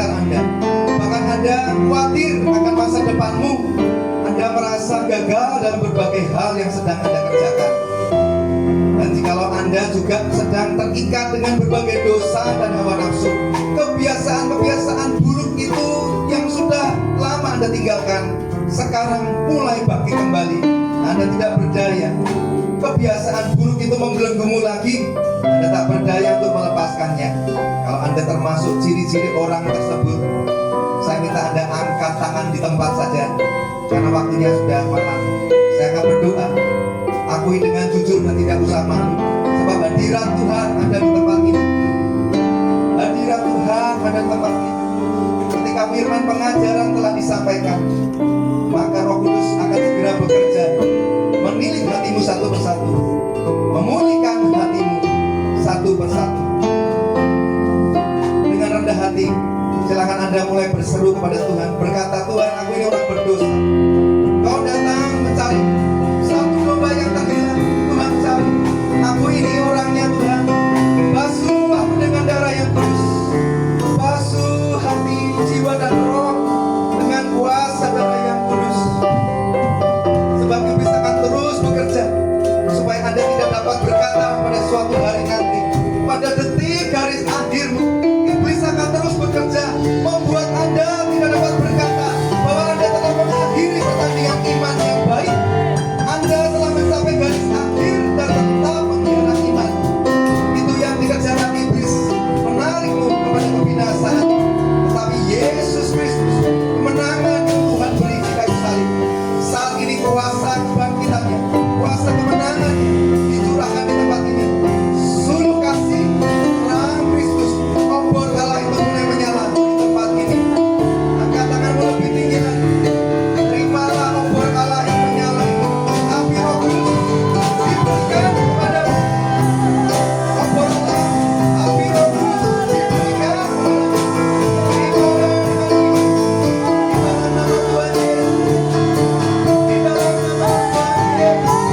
sekitar Anda. Bahkan Anda khawatir akan masa depanmu. Anda merasa gagal dalam berbagai hal yang sedang Anda kerjakan. Dan jikalau Anda juga sedang terikat dengan berbagai dosa dan hawa nafsu, kebiasaan-kebiasaan buruk itu yang sudah lama Anda tinggalkan, sekarang mulai bangkit kembali. Anda tidak berdaya. Kebiasaan buruk itu membelenggumu lagi. Anda tak berdaya untuk melepaskannya. Kalau Anda termasuk ciri-ciri orang tersebut, saya minta Anda angkat tangan di tempat saja, karena waktunya sudah malam. Saya akan berdoa. Akui dengan jujur dan tidak usah malu, sebab hadirat Tuhan ada di tempat ini. Hadirat Tuhan ada di tempat ini. Ketika firman pengajaran telah disampaikan, maka Roh Kudus akan segera bekerja, menilik hatimu satu persatu, memulihkan hatimu satu persatu. Dengan rendah hati, silakan Anda mulai berseru kepada Tuhan, berkata, Tuhan, aku ini orang berdosa. Kau datang mencari satu domba yang terhilang. Tuhan cari, aku ini orangnya Tuhan. Basuh aku dengan darah yang kudus, basuh hati, jiwa dan roh dengan kuasa darah yang kudus. Sebab iblis akan terus bekerja supaya Anda tidak dapat berkata pada suatu hari nanti, pada detik garis akhirmu, iblis akan terus bekerja membuat Anda tidak dapat berkata bahwa Anda telah mengakhiri pertandingan iman yang baik. Anda telah mencapai garis akhir dan tetap mengkhianati iman. Itu yang dikerjakan iblis, menarikmu kepada kebinasaan. Tetapi Yesus Kristus, kemenangan yang Tuhan beri di kayu salib, saat ini kuasa kebangkitannya, kuasa kemenangan dicurahkan di tempat ini. Suluh kasih terang Kristus, obor Allah itu mulai menyala di tempat ini. Angkat tanganmu lebih tinggi lagi. Terimalah obor Allah yang menyala itu. Api Roh Kudus diberikan kepadamu. Obor Allah, api Roh Kudus diberikan kepadamu. Di dalam nama Tuhan Yesus. Di dalam nama Tuhan Yesus.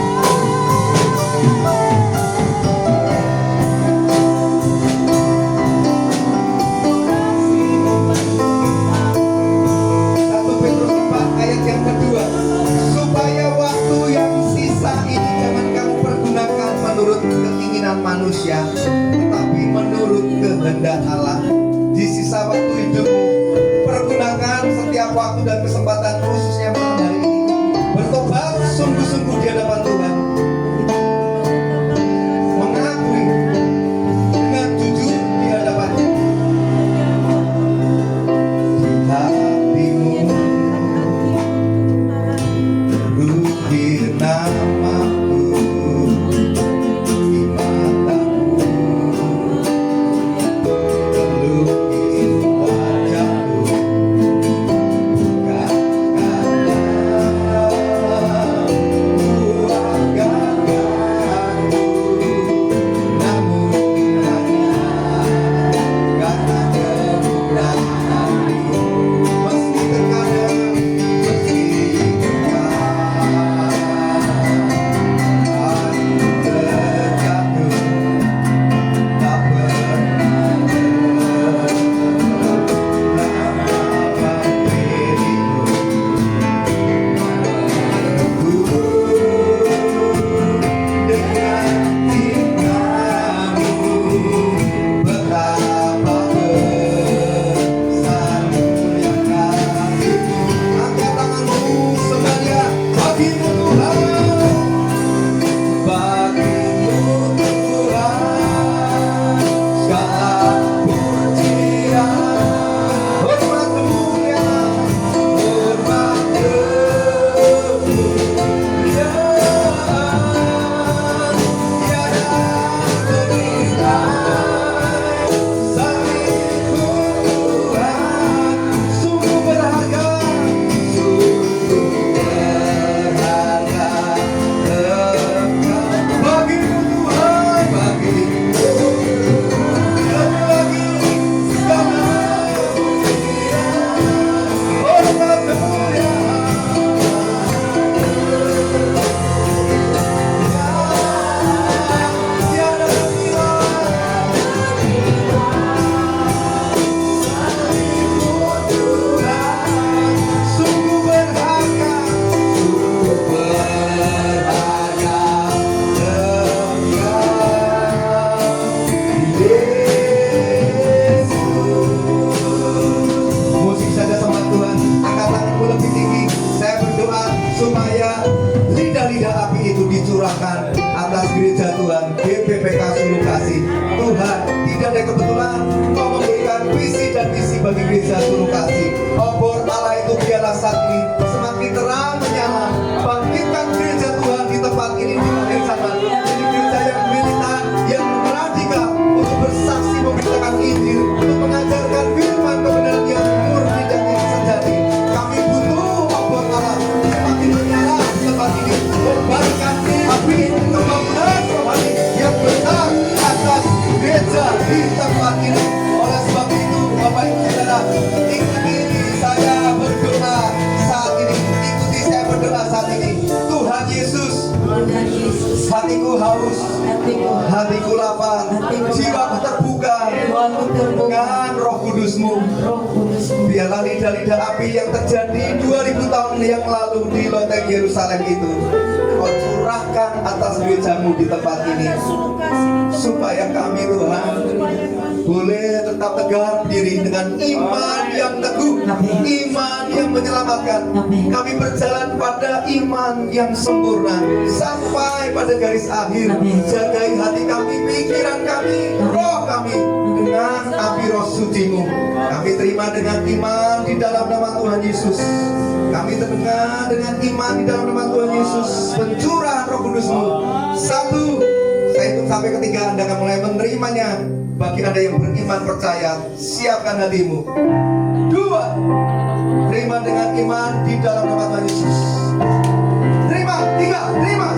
Satu Petrus 4 ayat yang kedua, supaya waktu yang sisa ini jangan kamu pergunakan menurut keinginan manusia, tetapi menurut kehendak Allah. Di sisa waktu hidupmu, pergunakan setiap waktu dan kesempatan, khususnya malam hari ini, bertobat sungguh-sungguh di hadapan Tuhan, mengakui dengan jujur di hadapannya. Hatimu terukir namaku di matamu, pelukis wajahmu, bukan kata gereja Gunung Kasih. Obor Allah itu biarlah saat ini semakin terang menyala. Bangkitkan gereja Tuhan di tempat ini di akhir zaman. Jadi gereja yang militan, yang radikal untuk bersaksi memberitakan Injil, untuk mengajarkan firman kebenaran yang murni dan yang sejati. Kami butuh obor Allah semakin menyala di tempat ini. Kobarkan api pembangunan rohani yang besar atas gereja di tempat ini. Oleh sebab itu, Bapak Ibu Saudara, ikuti saya berdoa saat ini. Ikuti saya berdoa saat ini. Tuhan Yesus, hatiku haus, hatiku lapar, jiwaku terbuka dengan Roh Kudus-Mu. Biarlah lidah-lidah api yang terjadi 2000 tahun yang lalu di loteng Yerusalem itu Kau curahkan atas gereja-Mu di tempat ini, supaya kami Tuhan boleh tetap tegar diri dengan iman yang teguh, iman yang menyelamatkan. Kami berjalan pada iman yang sempurna sampai pada garis akhir. Jagai hati kami, pikiran kami, roh kami dengan api roh suci-Mu. Kami terima dengan iman di dalam nama Tuhan Yesus. Kami terima dengan iman di dalam nama Tuhan Yesus. Pencurahan Roh Kudus-Mu. 1, saya hitung sampai ketiga, Anda akan mulai menerimanya. Bagi Anda yang beriman percaya, siapkan hatimu. 2, terima dengan iman di dalam nama Tuhan Yesus. Terima. 3, terima.